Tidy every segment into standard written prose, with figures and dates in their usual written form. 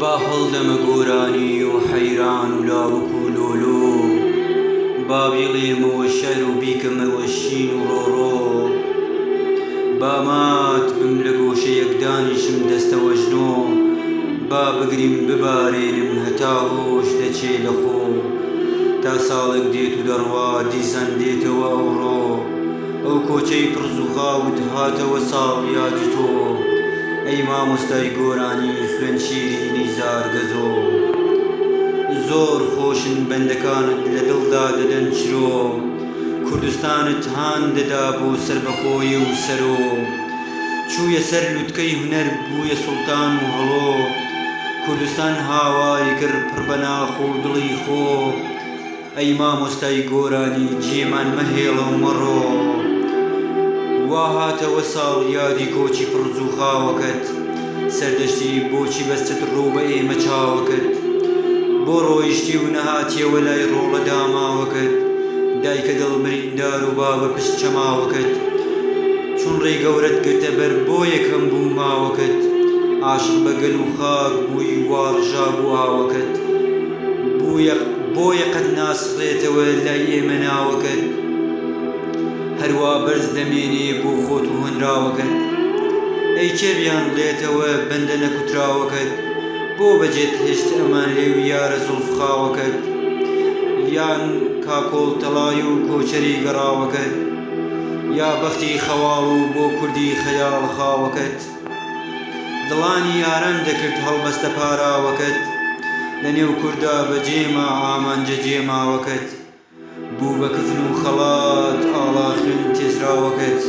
با هەڵدەمە گۆرانی و حەیران و لاوک و لۆلۆ، با بیڵێمەوە شەعر و بیکەمەوە شین و ڕۆڕۆ، با مات بم لە گۆشەیەک دانیشم دەستەوە ژنۆ، با بگریم ببارێنم هەتا هۆش دەچێ لە خۆ، تا ساڵێک دێت و دەڕوا دیسان دێتەوە ئەوڕۆ، ئەو کۆچەی پڕ زووخاوت هاتەوە ساڵ یادی تۆ، ئەی مامۆستای گۆرانی خوێن شیرینی زارگەزۆ. زۆر خۆشن بەندەکانت لە دڵدا دەدەن چرۆ، کوردستانت هان دەدا بۆ سەربەخۆیی و سەرۆ، چوویە سەر لووتکەی هونەر بوویە سوڵتان و هەڵۆ، کوردستان هاواری کرد پڕ بە ناخۆ و دڵی خۆ، ئەی مامۆستای گۆرانی جێمان مەهێڵە و مەڕۆ. وا هاتەوە ساڵ یادی کۆچی پڕ زووخاوەکەت، سەردەشتی بۆچی بەستت ڕوو بە ئێمە چاوەکەت، بۆ ڕۆیشتی و نەهاتیەوە لای ڕۆڵە داماوەکەت، دایکە دڵ بریندار و بابە پشت چەماوەکەت، چون ڕێی گەورەت گرتە بەر بۆ یەکەم بوو ماوەکەت، عاشق بە گەل و خاک بووی وا ڕژا بوو ئاوەکەت، بۆیە قەت ناسڕێتەوە لای ئێمە ناوەکەت، هەروە بەرز دەمێنێ بۆ خۆت و هەنراوەکەت، ئەی کێبیان لێتەوە بەندە نەکوتراوەکەت، بۆ بەجێت هێشت ئەمان لێو یارە زوڵفخاوەکەت، یان کاکۆڵ تەڵای و کۆچەری گەڕاوەکەت، یا بەختی خەواڵ و بۆ کوردی خەیاڵ خاوەکەت، دڵانی یاران دەکرد هەڵبەستە پاراوەکەت، لە نێو کووردا بەجێما ئامانجە جێماوەکەت، بوو بە کفن و خەڵات ئاڵا خوێن تێزراوەکەت،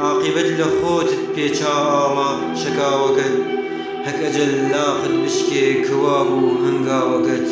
عاقیبەت لە خۆتت پێچا ئاڵا شەکاوەکەت، هەک ئەجەل لاقت بشکێ کەوا بوو هەنگاوەکەت.